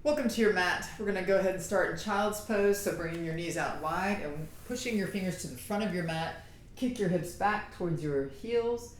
Welcome to your mat. We're going to go ahead and start in child's pose. So bringing your knees out wide and pushing your fingers to the front of your mat. Kick your hips back towards your heels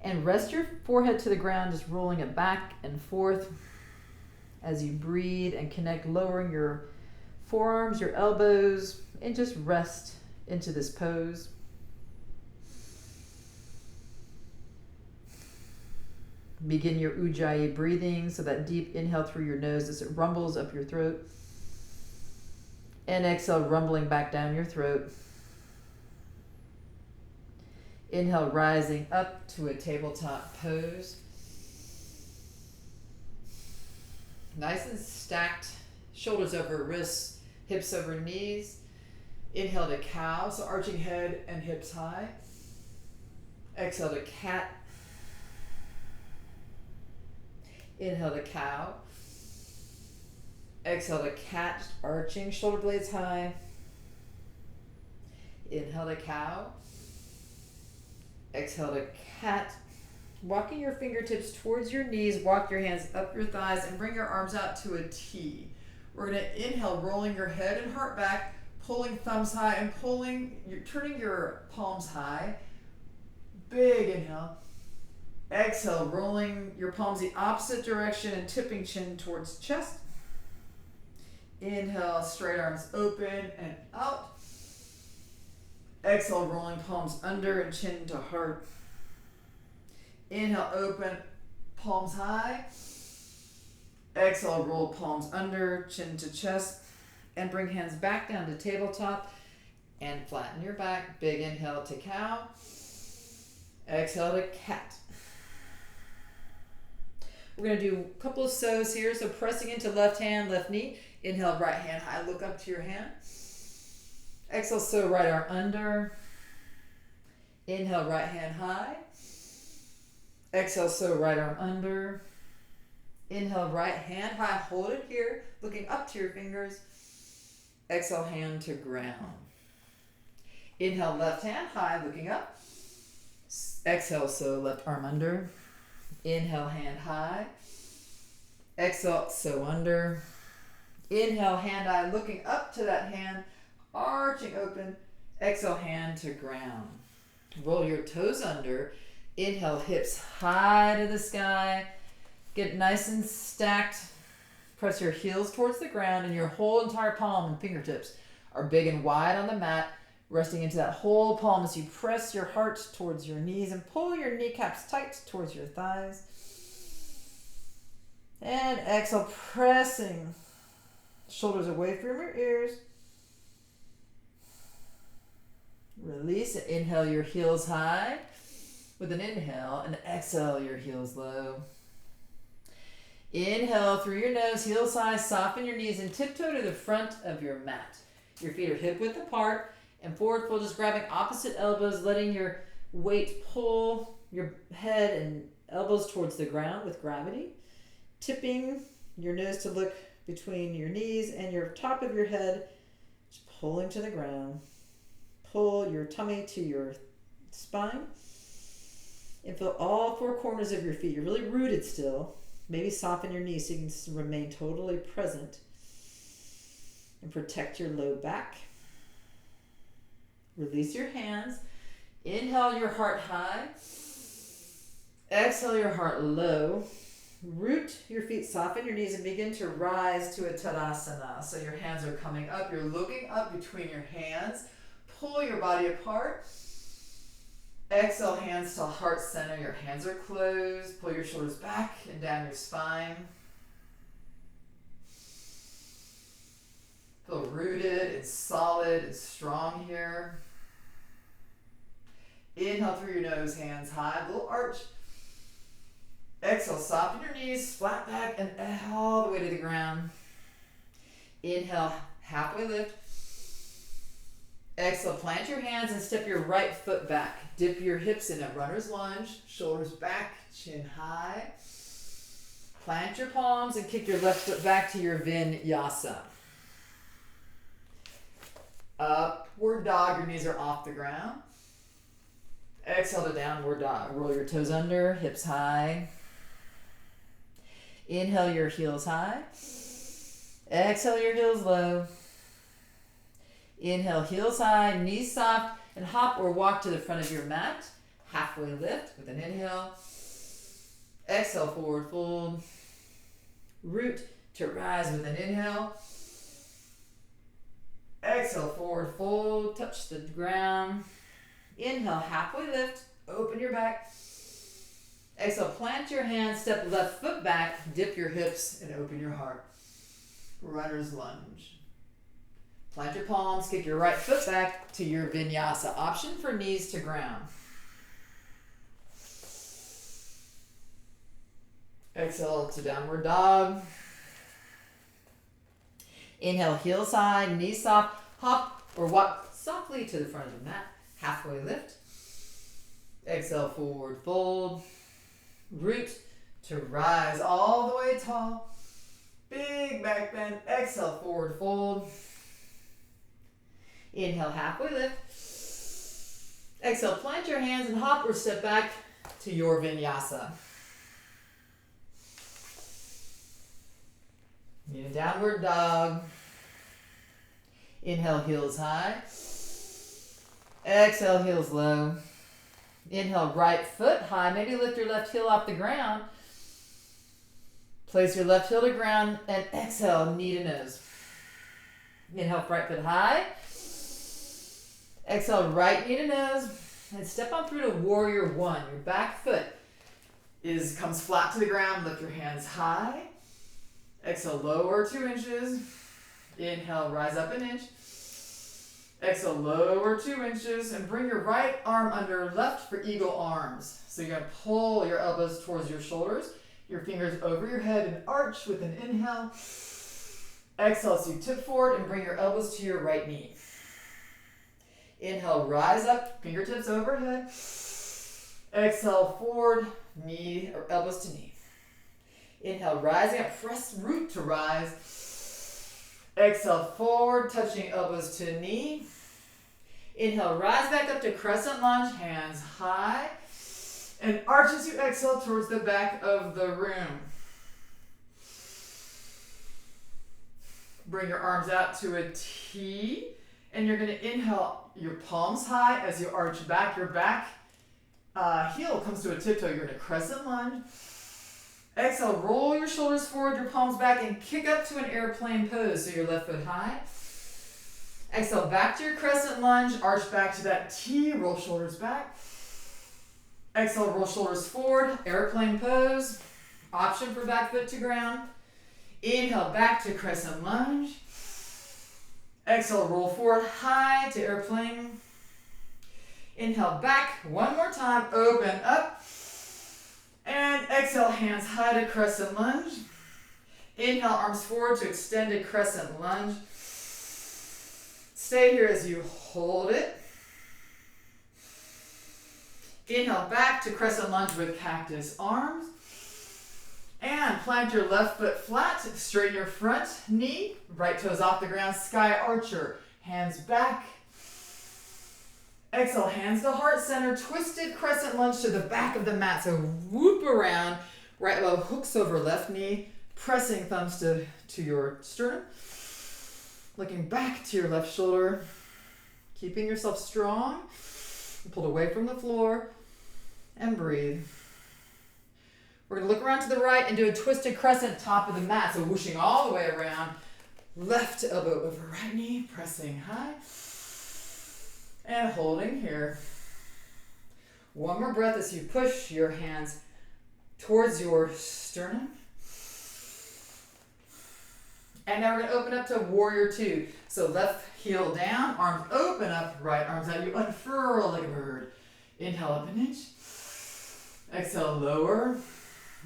and rest your forehead to the ground, just rolling it back and forth as you breathe and connect, lowering your forearms, your elbows, and just rest into this pose. Begin your Ujjayi breathing, so that deep inhale through your nose as it rumbles up your throat. And exhale, rumbling back down your throat. Inhale, rising up to a tabletop pose. Nice and stacked, shoulders over wrists, hips over knees. Inhale to cow, so arching head and hips high. Exhale to cat. Inhale to cow. Exhale to cat, arching, shoulder blades high. Inhale to cow. Exhale to cat. Walking your fingertips towards your knees, walk your hands up your thighs and bring your arms out to a T. We're going to inhale, rolling your head and heart back, pulling thumbs high and turning your palms high. Big inhale. Exhale, rolling your palms the opposite direction and tipping chin towards chest. Inhale, straight arms open and out. Exhale, rolling palms under and chin to heart. Inhale, open, palms high. Exhale, roll palms under, chin to chest. And bring hands back down to tabletop and flatten your back. Big inhale to cow. Exhale to cat. We're going to do a couple of sows here. So pressing into left hand, left knee. Inhale, right hand high, look up to your hand. Exhale, so right arm under. Inhale, right hand high. Exhale, so right arm under. Inhale, right hand high, hold it here, looking up to your fingers. Exhale, hand to ground. Inhale, left hand high, looking up. Exhale, so left arm under. Inhale, hand high. Exhale, so under. Inhale, hand high, looking up to that hand, arching open. Exhale, hand to ground. Roll your toes under. Inhale, hips high to the sky. Get nice and stacked. Press your heels towards the ground and your whole entire palm and fingertips are big and wide on the mat, resting into that whole palm as you press your heart towards your knees and pull your kneecaps tight towards your thighs. And exhale, pressing shoulders away from your ears. Release and inhale your heels high with an inhale and exhale your heels low. Inhale through your nose, heels high, soften your knees and tiptoe to the front of your mat. Your feet are hip width apart and forward fold, just grabbing opposite elbows, letting your weight pull your head and elbows towards the ground with gravity. Tipping your nose to look between your knees and your top of your head, just pulling to the ground. Pull your tummy to your spine and feel all four corners of your feet. You're really rooted still. Maybe soften your knees so you can remain totally present and protect your low back. Release your hands. Inhale your heart high. Exhale your heart low. Root your feet, soften your knees and begin to rise to a Tadasana. So your hands are coming up. You're looking up between your hands. Pull your body apart. Exhale, hands to heart center. Your hands are closed. Pull your shoulders back and down your spine. Feel rooted and solid and strong here. Inhale through your nose, hands high, little arch. Exhale, soften your knees, flat back and all the way to the ground. Inhale, halfway lift. Exhale, plant your hands and step your right foot back. Dip your hips in a runner's lunge, shoulders back, chin high. Plant your palms and kick your left foot back to your vinyasa. Upward dog, your knees are off the ground. Exhale to downward dog. Roll your toes under, hips high. Inhale your heels high. Exhale your heels low. Inhale, heels high, knees soft, and hop or walk to the front of your mat. Halfway lift with an inhale. Exhale, forward fold. Root to rise with an inhale. Exhale, forward fold, touch the ground. Inhale, halfway lift, open your back. Exhale, plant your hands, step left foot back, dip your hips, and open your heart. Runner's lunge. Plant your palms, kick your right foot back to your vinyasa. Option for knees to ground. Exhale to downward dog. Inhale, heels high, knees soft, hop or walk softly to the front of the mat. Halfway lift. Exhale, forward fold. Root to rise all the way tall. Big back bend. Exhale, forward fold. Inhale, halfway lift. Exhale, plant your hands and hop or step back to your vinyasa. Need a downward dog. Inhale, heels high. Exhale, heels low. Inhale, right foot high. Maybe lift your left heel off the ground. Place your left heel to ground and exhale, knee to nose. Inhale, right foot high. Exhale, right knee to nose. And step on through to warrior one. Your back foot comes flat to the ground. Lift your hands high. Exhale, lower 2 inches. Inhale, rise up an inch. Exhale, lower 2 inches and bring your right arm under left for eagle arms. So you're going to pull your elbows towards your shoulders, your fingers over your head and arch with an inhale. Exhale, so you tip forward and bring your elbows to your right knee. Inhale, rise up, fingertips overhead. Exhale, forward, knee or elbows to knee. Inhale, rising up, press root to rise. Exhale, forward, touching elbows to knee. Inhale, rise back up to crescent lunge, hands high. And arch as you exhale towards the back of the room. Bring your arms out to a T. And you're going to inhale your palms high as you arch back. Your back heel comes to a tiptoe. You're going to crescent lunge. Exhale, roll your shoulders forward, your palms back, and kick up to an airplane pose. So your left foot high. Exhale, back to your crescent lunge, arch back to that T, roll shoulders back. Exhale, roll shoulders forward, airplane pose. Option for back foot to ground. Inhale, back to crescent lunge. Exhale, roll forward, high to airplane. Inhale, back, one more time, open up. And exhale, hands high to crescent lunge. Inhale, arms forward to extended crescent lunge. Stay here as you hold it. Inhale, back to crescent lunge with cactus arms. And plant your left foot flat, straighten your front knee, right toes off the ground, sky archer, hands back. Exhale, hands to heart center, twisted crescent lunge to the back of the mat. So whoop around, right elbow hooks over left knee, pressing thumbs to your sternum. Looking back to your left shoulder, keeping yourself strong, pulled away from the floor, and breathe. We're going to look around to the right and do a twisted crescent top of the mat. So whooshing all the way around, left elbow over right knee, pressing high. And holding here. One more breath as you push your hands towards your sternum. And now we're going to open up to warrior two. So left heel down, arms open up, right arms out. You unfurl like a bird. Inhale up an inch. Exhale, lower.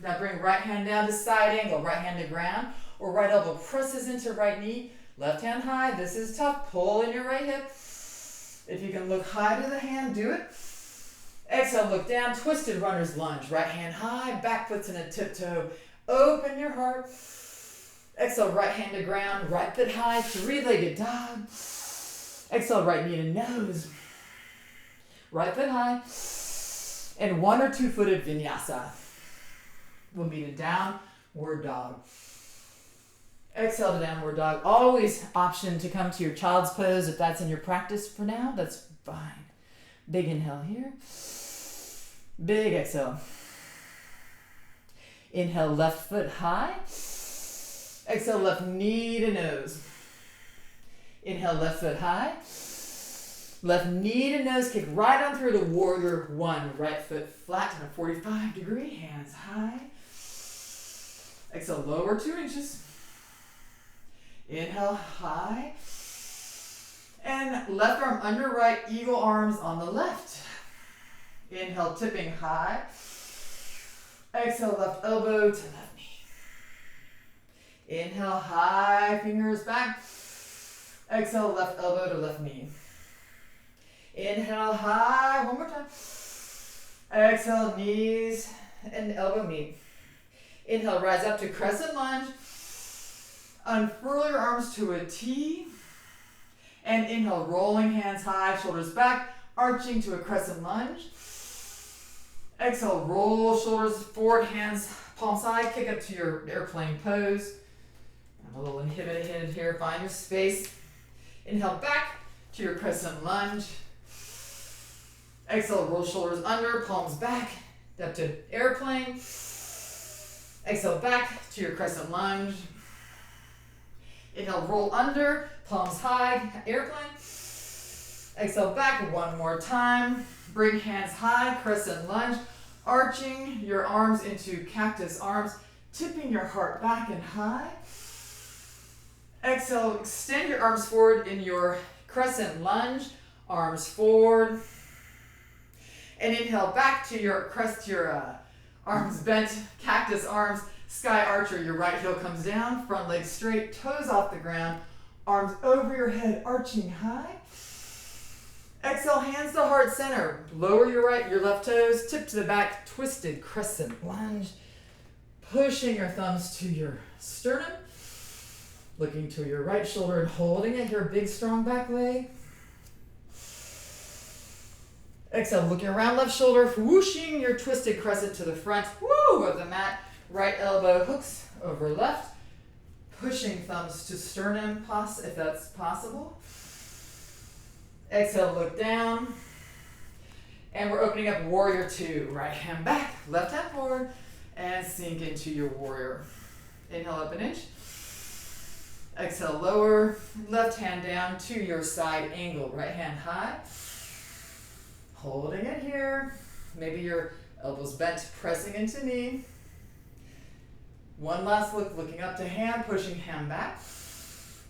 Now bring right hand down to side angle, right hand to ground, or right elbow presses into right knee. Left hand high. This is tough. Pull in your right hip. If you can look high to the hand, do it. Exhale, look down, twisted runner's lunge. Right hand high, back foot's in a tiptoe. Open your heart. Exhale, right hand to ground, right foot high, three-legged dog. Exhale, right knee to nose. Right foot high. And one or two-footed vinyasa. We'll meet a downward dog. Exhale to downward dog. Always option to come to your child's pose if that's in your practice for now. That's fine. Big inhale here. Big exhale. Inhale, left foot high. Exhale, left knee to nose. Inhale, left foot high. Left knee to nose, kick right on through to warrior one. Right foot flat in a 45-degree, hands high. Exhale, lower 2 inches. Inhale, high. And left arm under right, eagle arms on the left. Inhale, tipping high. Exhale, left elbow to left knee. Inhale, high, fingers back. Exhale, left elbow to left knee. Inhale, high, one more time. Exhale, knees and elbow meet. Inhale, rise up to crescent lunge. Unfurl your arms to a T. And inhale, rolling hands high, shoulders back, arching to a crescent lunge. Exhale, roll shoulders forward, hands palms high, kick up to your airplane pose. I'm a little inhibited here, find your space. Inhale, back to your crescent lunge. Exhale, roll shoulders under, palms back, up to airplane. Exhale, back to your crescent lunge. Inhale, roll under, palms high, airplane. Exhale, back one more time. Bring hands high, crescent lunge, arching your arms into cactus arms, tipping your heart back and high. Exhale, extend your arms forward in your crescent lunge, arms forward. And inhale, back to your arms bent, cactus arms, sky archer. Your right heel comes down, front leg straight, toes off the ground, arms over your head, arching high. Exhale, hands to heart center. Lower your left toes, tip to the back, twisted crescent lunge. Pushing your thumbs to your sternum. Looking to your right shoulder and holding it, your big strong back leg. Exhale, looking around left shoulder, whooshing your twisted crescent to the front, woo, of the mat. Right elbow hooks over left. Pushing thumbs to sternum, if that's possible. Exhale, look down. And we're opening up warrior two. Right hand back, left hand forward, and sink into your warrior. Inhale up an inch. Exhale, lower. Left hand down to your side angle. Right hand high. Holding it here. Maybe your elbows bent, pressing into knee. One last look, looking up to hand, pushing hand back.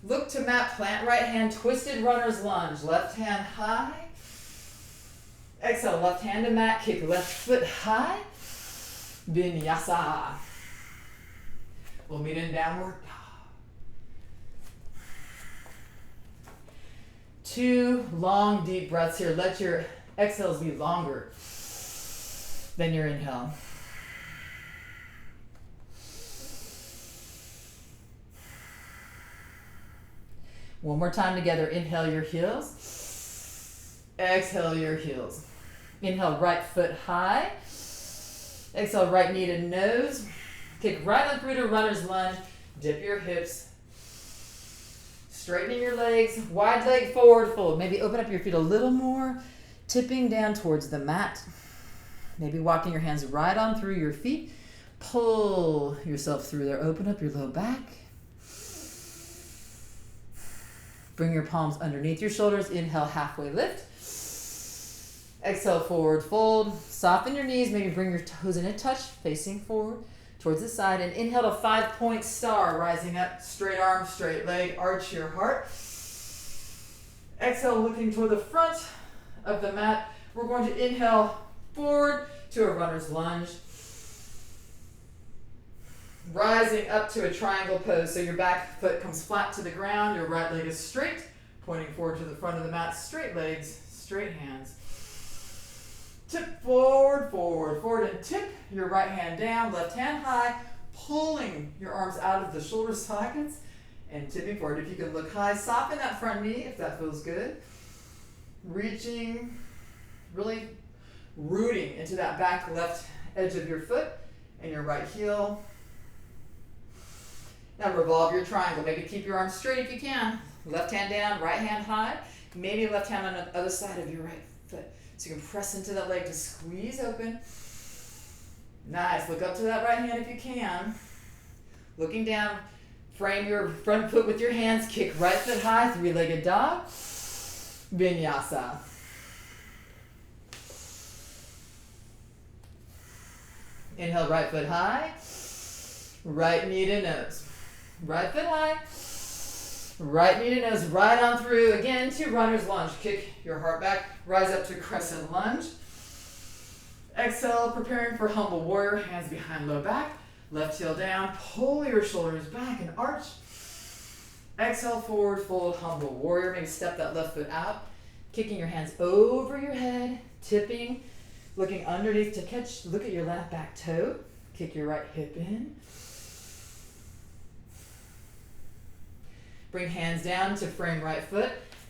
Look to mat, plant right hand, twisted runner's lunge. Left hand high. Exhale, left hand to mat, kick left foot high. Vinyasa. We'll meet in downward dog. 2 long, deep breaths here. Let your exhales be longer than your inhale. One more time together. Inhale your heels. Exhale your heels. Inhale, right foot high. Exhale, right knee to nose. Kick right on through to runner's lunge. Dip your hips. Straightening your legs. Wide leg forward fold. Maybe open up your feet a little more. Tipping down towards the mat. Maybe walking your hands right on through your feet. Pull yourself through there. Open up your low back. Bring your palms underneath your shoulders. Inhale, halfway lift. Exhale, forward fold. Soften your knees. Maybe bring your toes in a touch, facing forward towards the side. And inhale to 5-point star, rising up. Straight arm, straight leg. Arch your heart. Exhale, looking toward the front of the mat. We're going to inhale forward to a runner's lunge. Rising up to a triangle pose, so your back foot comes flat to the ground, your right leg is straight, pointing forward to the front of the mat, straight legs, straight hands. Tip forward, forward, forward, and tip your right hand down, left hand high, pulling your arms out of the shoulder sockets, and tipping forward. If you can look high, soften that front knee if that feels good. Reaching, really rooting into that back left edge of your foot and your right heel. Now revolve your triangle. Maybe keep your arms straight if you can. Left hand down, right hand high. Maybe left hand on the other side of your right foot. So you can press into that leg to squeeze open. Nice. Look up to that right hand if you can. Looking down, frame your front foot with your hands. Kick right foot high, three-legged dog. Vinyasa. Inhale, right foot high. Right knee to nose. Right foot high. Right knee to nose, right on through. Again, to runner's lunge. Kick your heart back. Rise up to crescent lunge. Exhale, preparing for humble warrior. Hands behind low back. Left heel down. Pull your shoulders back and arch. Exhale, forward fold, humble warrior. Maybe step that left foot out. Kicking your hands over your head. Tipping. Looking underneath to catch. Look at your left back toe. Kick your right hip in. Bring hands down to frame right foot.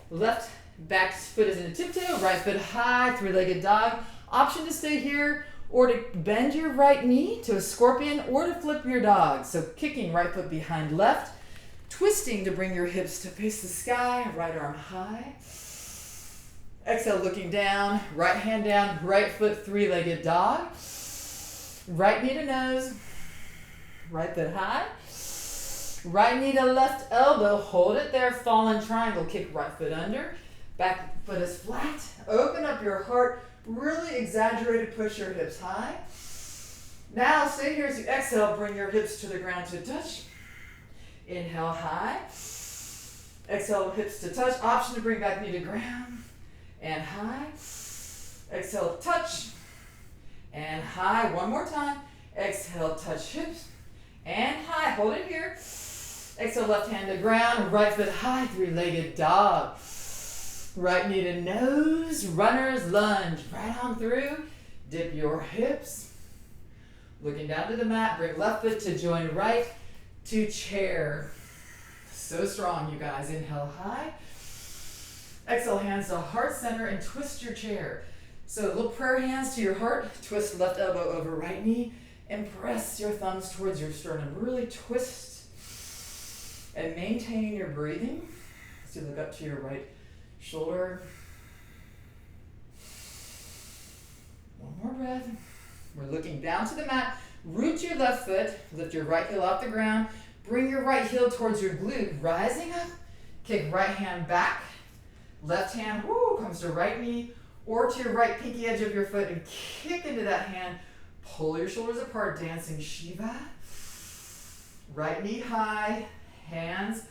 Left back foot is in a tiptoe. Right foot high, three-legged dog. Option to stay here or to bend your right knee to a scorpion or to flip your dog. So kicking right foot behind left. Twisting to bring your hips to face the sky. Right arm high. Exhale, looking down. Right hand down. Right foot, three-legged dog. Right knee to nose. Right foot high. Right knee to left elbow, hold it there, fallen triangle, kick right foot under, back foot is flat, open up your heart, really exaggerated, push your hips high. Now stay here as you exhale, bring your hips to the ground to touch. Inhale high, exhale hips to touch, option to bring back knee to ground, and high, exhale touch, and high, one more time, exhale touch hips, and high, hold it here. Exhale, left hand to ground, right foot high, three-legged dog. Right knee to nose, runner's lunge. Right on through, dip your hips. Looking down to the mat, bring left foot to join right to chair. So strong, you guys. Inhale high. Exhale, hands to heart center and twist your chair. So little prayer hands to your heart, twist left elbow over right knee, and press your thumbs towards your sternum. Really twist and maintain your breathing. So look up to your right shoulder. One more breath. We're looking down to the mat. Root your left foot. Lift your right heel off the ground. Bring your right heel towards your glute. Rising up. Kick right hand back. Left hand comes to right knee or to your right pinky edge of your foot and kick into that hand. Pull your shoulders apart, dancing Shiva. Right knee high. Hands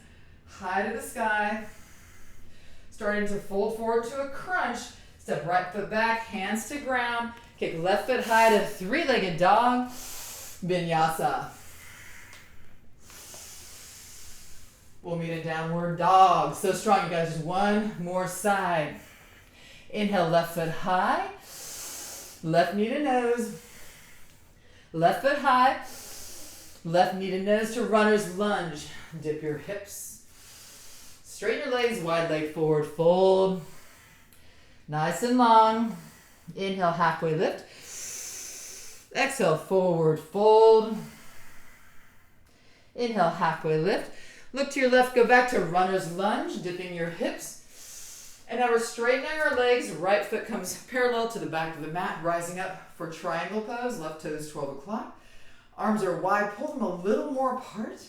high to the sky. Starting to fold forward to a crunch. Step right foot back, hands to ground. Kick left foot high to three-legged dog. Vinyasa. We'll meet in downward dog. So strong, you guys. Just one more side. Inhale, left foot high. Left knee to nose. Left foot high. Left knee to nose to runner's lunge. Dip your hips. Straighten your legs, wide leg forward fold. Nice and long. Inhale, halfway lift. Exhale, forward fold. Inhale, halfway lift. Look to your left, go back to runner's lunge, dipping your hips. And now we're straightening our legs. Right foot comes parallel to the back of the mat, rising up for triangle pose. Left toes 12 o'clock. Arms are wide, pull them a little more apart.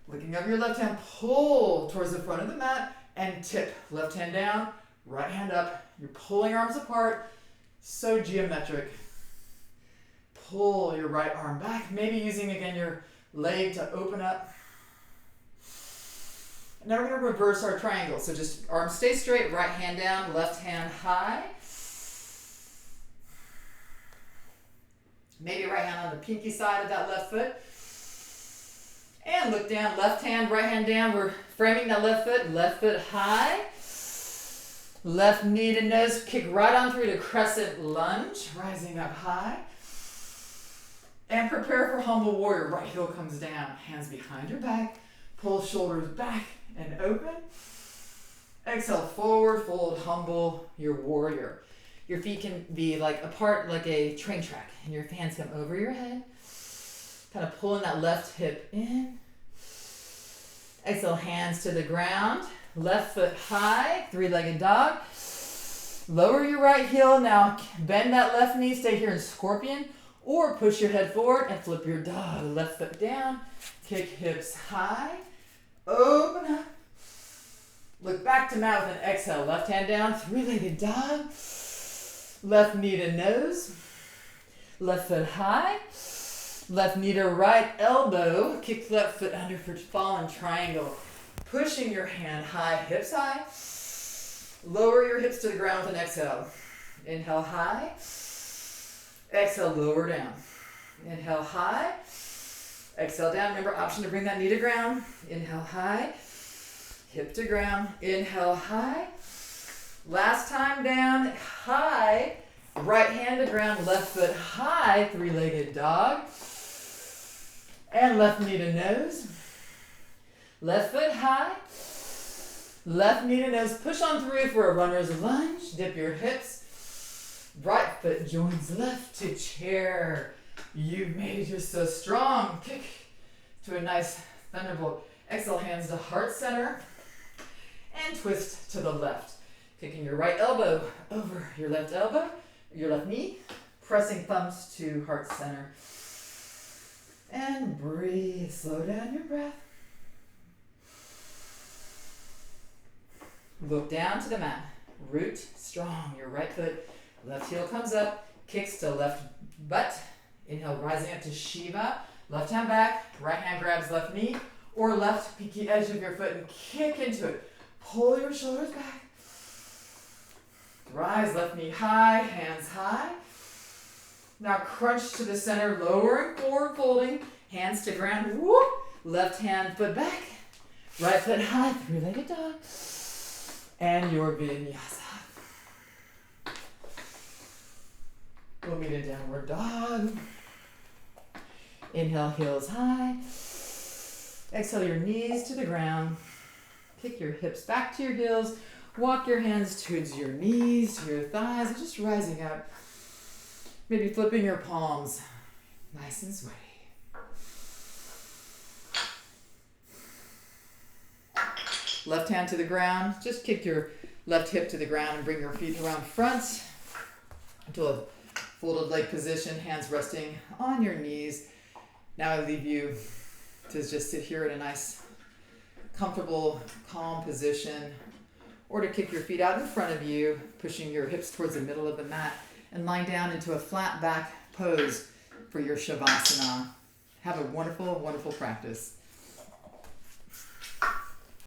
Looking up your left hand, pull towards the front of the mat and tip. Left hand down, right hand up. You're pulling arms apart. So geometric. Pull your right arm back. Maybe using again your leg to open up. Now we're going to reverse our triangle. So just arms stay straight, right hand down, left hand high. Maybe right hand on the pinky side of that left foot. And look down, left hand, right hand down. We're framing that left foot high. Left knee to nose, kick right on through to crescent lunge, rising up high. And prepare for humble warrior. Right heel comes down, hands behind your back. Pull shoulders back and open. Exhale, forward fold, humble your warrior. Your feet can be like apart like a train track, and your hands come over your head. Kind of pulling that left hip in. Exhale, hands to the ground. Left foot high, three-legged dog. Lower your right heel. Now bend that left knee. Stay here in scorpion. Or push your head forward and flip your dog. Left foot down. Kick hips high. Open up. Look back to mat with an exhale. Left hand down. Three-legged dog. Left knee to nose. Left foot high. Left knee to right elbow. Kick left foot under for fallen triangle. Pushing your hand high, hips high. Lower your hips to the ground with an exhale. Inhale high. Exhale, lower down. Inhale high. Exhale down. Remember, option to bring that knee to ground. Inhale high. Hip to ground. Inhale high. Last time down. High. Right hand to ground. Left foot high. Three-legged dog. And left knee to nose. Left foot high. Left knee to nose. Push on through for a runner's lunge. Dip your hips. Right foot joins left to chair. You've made it. You're so strong. Kick to a nice thunderbolt. Exhale, hands to heart center. And twist to the left. Kicking your right elbow over your left elbow, your left knee. Pressing thumbs to heart center. And breathe. Slow down your breath. Look down to the mat. Root strong. Your right foot. Left heel comes up, kicks to left butt. Inhale, rising up to Shiva. Left hand back, right hand grabs left knee, or left peaky edge of your foot and kick into it. Pull your shoulders back. Rise, left knee high, hands high. Now crunch to the center, lowering forward, folding. Hands to ground, whoop. Left hand, foot back. Right foot high, three-legged dog. And your vinyasa. We'll meet in downward dog. Inhale, heels high. Exhale, your knees to the ground. Kick your hips back to your heels. Walk your hands towards your knees, to your thighs, and just rising up. Maybe flipping your palms. Nice and sweaty. Left hand to the ground. Just kick your left hip to the ground and bring your feet around front into a folded leg position, hands resting on your knees. Now I leave you to just sit here in a nice, comfortable, calm position, or to kick your feet out in front of you, pushing your hips towards the middle of the mat, and lying down into a flat back pose for your Shavasana. Have a wonderful, wonderful practice.